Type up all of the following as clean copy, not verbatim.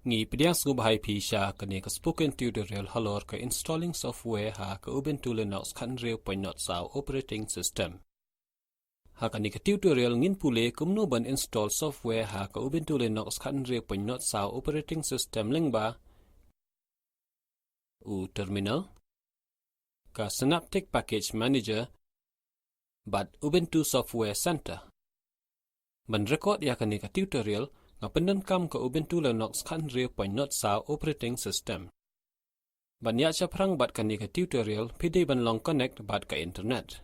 Ngi pediang sngubahai pisha kene ka spoken tutorial halor ka installing software ha ka Ubuntu Linux kan reu poinot sao operating system. Ha kani ka tutorial ngin pule kumno ban install software ha ka Ubuntu Linux kan reu poinot sao operating system lingba u terminal ka Synaptic Package Manager bat Ubuntu Software Center. Ban record ya kani ka tutorial nga pendenkam ka Ubuntu Linux kan reu poinot sao operating system. Ban ya chaprang bat kani ka tutorial pide ban long connect bat ka internet.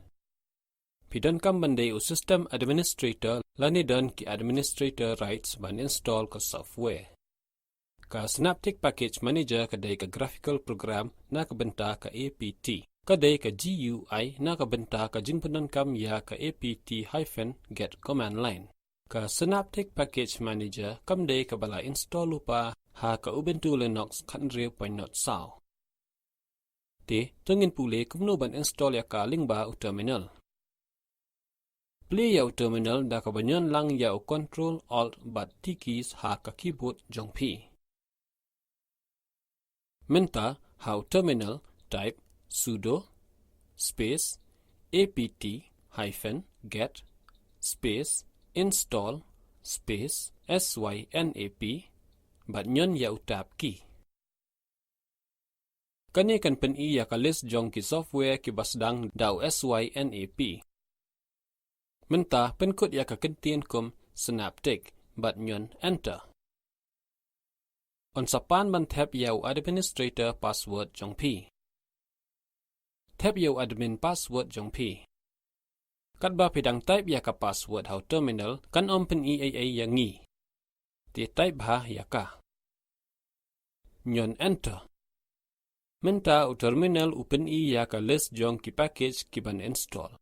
Pidan kam bandai u system administrator lani dan ki administrator rights ban install ka software. Ka Synaptic Package Manager kadai ka graphical program na kabenta ka APT. Kadai ka GUI na kabenta ka jingpenan kam ya ka apt-get command line. Ka Synaptic Package Manager kamdai ka bala install lupa ha ka Ubuntu Linux kan reu poinot sao. Te tungin pule kumno ban install ya ka lingba u terminal. Play ya u terminal da ka banyan lang ya u control alt bat T keys ha ka keyboard jong P. Menta ha u terminal type sudo space apt-get space install space synap bat nyon ya u tab key. Kani kan pen I ya ka list jong ki software ki basdang dau synap. Menta penkut ya ka kentien kum Synaptic bat nyon enter. On sapan ban tab ya u administrator password jong P. Tab ya u admin password jong P. Kat ba pidang type ya ka password hau terminal kan pen IAA ya ngi. Ti type ha ya ka. Nyon enter. Menta u terminal open I ya ka list jong ki package ki ban install.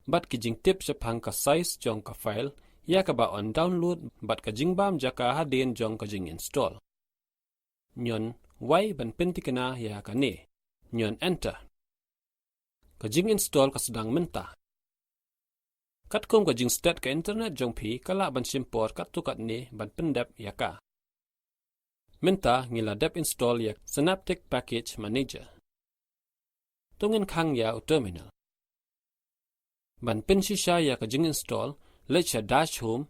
Bat ki jing tip sepang ka size jong ka file ya ka ba on download bat ka jing bam jaka hadin jong ka jing install. Nyon y ban pentikena ya ka ne. Nyon enter. Ka jing install ka sedang menta. Kat kum ka jing start ka internet jong P kala ban simpor kat tukat ne ban pendap ya ka. Menta ngila dep install ya Synaptic Package Manager. Tungin khang ya u terminal. Ban pen shisha ya ka jing install lecha dash home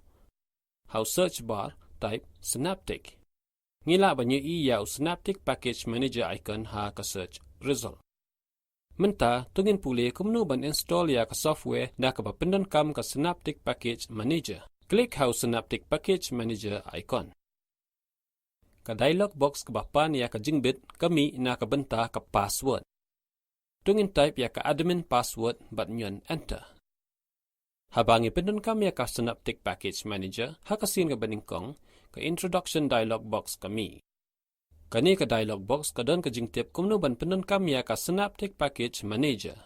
how search bar type Synaptic. Ngila banyu I ya u Synaptic Package Manager icon ha ka search result. Menta tungin pule kumno ban install ya ka software na ka bapendan kam ka Synaptic Package Manager. Click how Synaptic Package Manager icon. Ka dialog box ka bapan ya ka jingbit kami na ka benta ka password. Tungin type ya ka admin password bat nyon enter. Habang ipindan kam ya ka Synaptic Package Manager hakasin ka baningkong ka introduction dialog box kami. Kani ka dialog box kadon ka jingtip kumno ban pindan kam ya ka Synaptic Package Manager.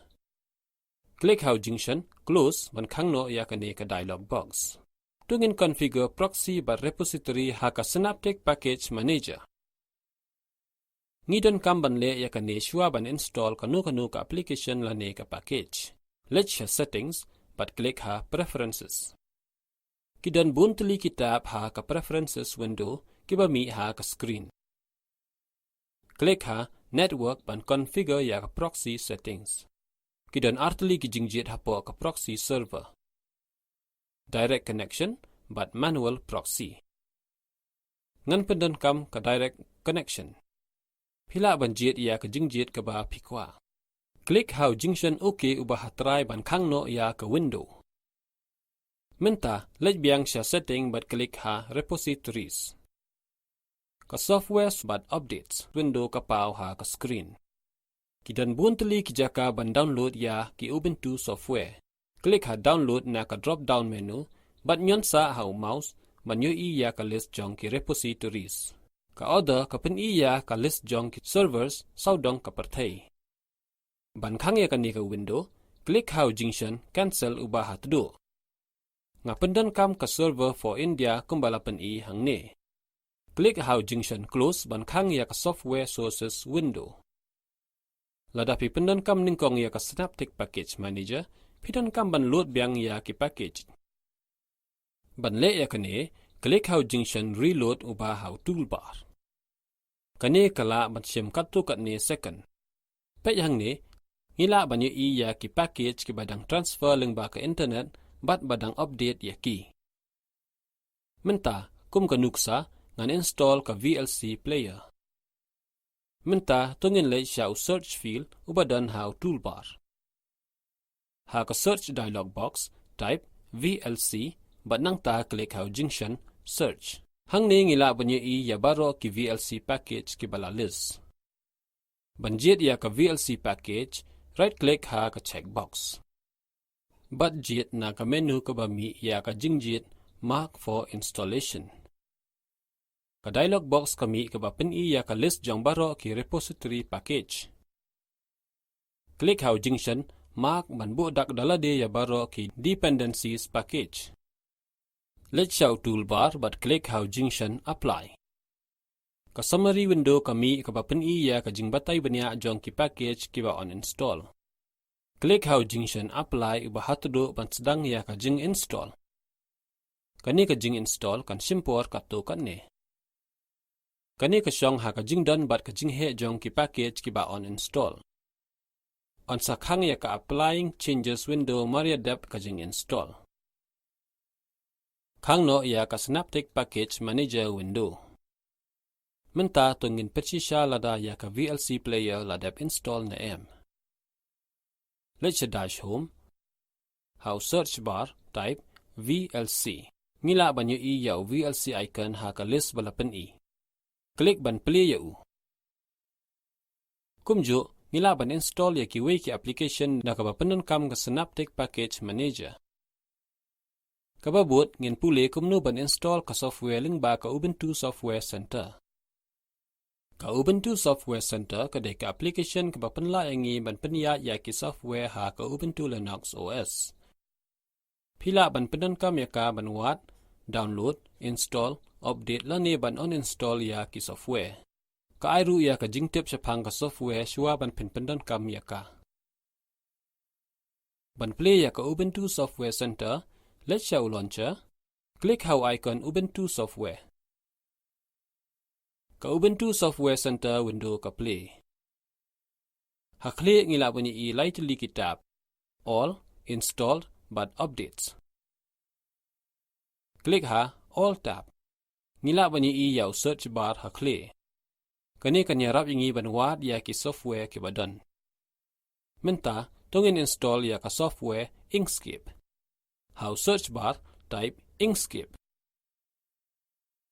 Click how junction close ban khangno ya kani ka dialog box. Tungin configure proxy ba repository ha ka Synaptic Package Manager. Ngidon kam ban le ya kani shwa ban install kanu ka application la ne ka package. Let's settings but click ha preferences. Kidan buntli kitab ha ka preferences window kiba mi ha ka screen. Click ha network ban configure ya ka proxy settings. Kidan artli ki jingjit ha po ka proxy server. Direct connection but manual proxy. Ngan pendan kam ka direct connection. Pila ban jit ya ka jingjit ka ba pikwa. Click how junction OK ubah try ban khangno ya ka window. Menta lej biang sha setting but click ha repositories. Ka software but updates window ka pau ha ka screen. Kidan buntli ki jaka ban download ya ki Ubuntu software. Click ha download na ka drop down menu but nyon sa ha mouse ban yo I ya ka list jong ki repositories. Ka order ka pen I ya ka list jong ki servers saudong ka perthai. Ban khang ya ka ni ka window click how junction cancel ubah ha tudu. Nga pendan kam ka server for India kumbala pen I hang ne. Click how junction close ban khang ya ka software sources window. Ladapi pendan kam ningkong ya ka Synaptic Package Manager pidan kam ban load biang ya ki package. Ban le ya kane klik hau junction reload ubah hau toolbar. Kani kala ban siem katu kat ni second. Pet yang ni, ngila banyak ya ki package ki badang transfer lengba ke internet bat badang update ya ki. Menta kum ka nuksa ngan install ka VLC player. Menta tungin lay siya search field ubadan hau toolbar. Ha ka search dialog box type VLC bat nang ta klik hau junction search. Hang ni ngila banyak ya baro ki VLC package ki bala list. Banjit ya ka VLC package, right click ha ka checkbox. Bat jit na ka menu ka bami ya ka jingjit mark for installation. Ka dialog box kami ka bapin ya ka list jang baro ki repository package. Click hau junction mark man budak dalade ya baro ki dependencies package. Let's show toolbar but click hau junction apply. Ka summary window kami ka bapin ya ka jing batay banya jong ki package ki ba on install. Click hau junction apply uba hatudo ban sedang ya ka jing install. Kani ka jing install kan simpor ka to kan ne. Kani ka syong ha ka jing done bat ka jing he jong ki package ki ba on install. On sakhang ya ka applying changes window maria dep ka jing install. Khang no ya ka synaptic package manager window. Menta tungin pechisha lada ya ka VLC player ladap install na em. Let's dash home. How search bar type VLC. Ngila banyo ya VLC icon ha ka list balapan i. Klik ban play ya u. Kumjo ngila ban install ya ki wiki application na ka bapanan kam ka synaptic package manager. Kababut ngin puli kumno ban install ka software ling ba ka Ubuntu Software Center. Ka Ubuntu Software Center kadai ka application ka bapanla yangi ban peniya ya ki software ha ka Ubuntu Linux OS. Pila ban pedan kam ya ka ban wat, download, install, update lani ban uninstall ya ki software. Ka airu ya ka jingtip syapang ka software syua ban pendan kam ya ka. Ban play ya ka Ubuntu Software Center. Let's show launcher. Click hau icon Ubuntu Software. Ka Ubuntu Software Center window ka play. Ha klik ngila bunyi i lightly kitab. All installed but updates. Klik ha all tab. Ngila bunyi i yau search bar ha klik. Kani kanyarap ingi banwad ya ki software ki badan. Menta tungin install ya ka software Inkscape. How search bar type Inkscape.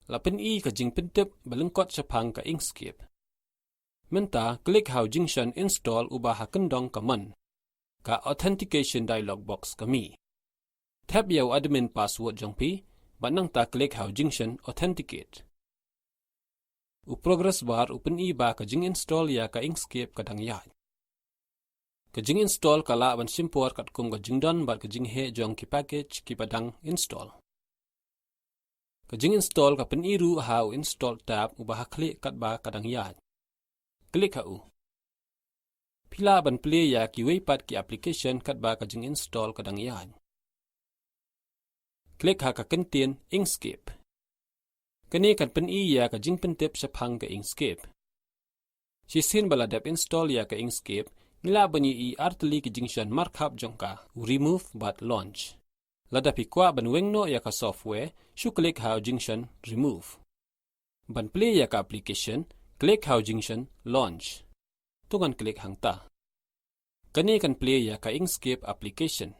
Lapin i ka jing pintip balengkot syapang ka Inkscape. Menta klik hau junction install ubah hakendong kaman. Ka authentication dialog box kami. Tab yau admin password jong pi, banang ta klik hau junction authenticate. U progress bar upin i ba ka jing install ya ka Inkscape kadang yad. Ka jing install kala ban simpor kat kum ka jing don bar ka jing he jong ki package ki padang install. Ka jing install ka pen iru hau install tab ubah klik kat ba kadang yad. Klik hau. Pila ban play ya ki waypad ki application kat ba ka jing install kadang yad. Klik ha ka kentin Inkscape. Kani kan pen i ya ka jing pentip syapang ka Inkscape. Sisin baladap install ya ka Inkscape. Ngila banyi i artili ki junction markup jongka remove but launch. Ladapi kwa ban wengno ya ka software, shu klik hau junction remove. Ban play ya ka application, klik hau junction launch. Tungan klik hangta. Kani kan play ya ka Inkscape application.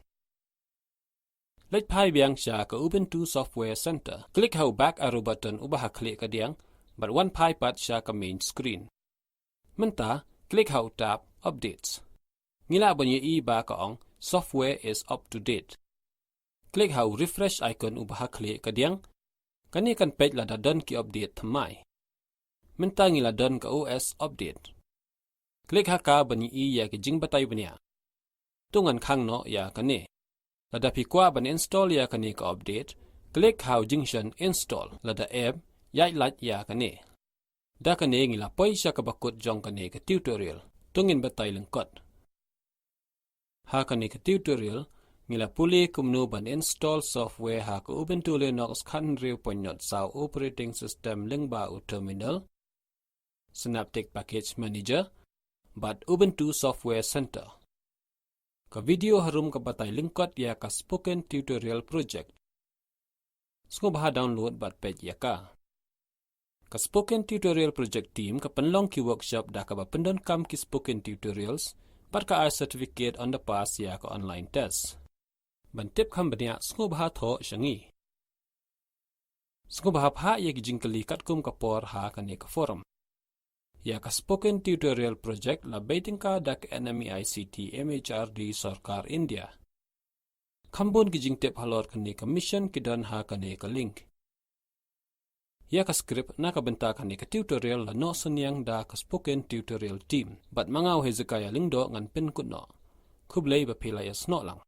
Let pai biang siya ka Ubuntu Software Center. Klik hau back arrow button ubah klik ka diang, but one pai pat siya ka main screen. Menta, klik hau tab updates. Ngila banyi i ba kaong software is up to date. Klik hau refresh icon ubah klik ka diang. Kani kan page la dadon ki update thamai. Menta ngila don ka OS update. Klik ha ka banyi i ya ki jing batay banya. Tungan khang no ya kani. Ladapi kwa ban install ya kani ka update. Klik hau junction install lada app yai lat ya kani. Da kani ngila poi siya ka bakut jong kani ka tutorial. Tungin batay lengkot. Ha kani ka tutorial, Ngila puli kumnu ban install software ha ke Ubuntu Linux kan riu ponyot sau operating system lingba u terminal. Synaptic Package Manager, bat Ubuntu Software Center. Ka video harum ka batay lingkot ya ka spoken tutorial project. Sko baha download bat page ya ka. Ka spoken tutorial project team ka penlong ki workshop da ka ba pendon kam ki spoken tutorials, bat ka ai certificate on the pass ya ka online test. Ban tip kam banya sko baha tho shangi. Sko baha pha ya ki jingkali katkum ka por ha ka ne ka forum. Ya ka spoken tutorial project la baitingka dak NME ICT MHRD Sarkar India. Kambon ki jingtip halor kani ka mission ki don ha kani ka link. Ya ka script na ka benta kani ka tutorial la no senyang da ka spoken tutorial team. Bat mangaw hezekaya lingdo ngan pin kutno. Kublay ba pila ya snot lang.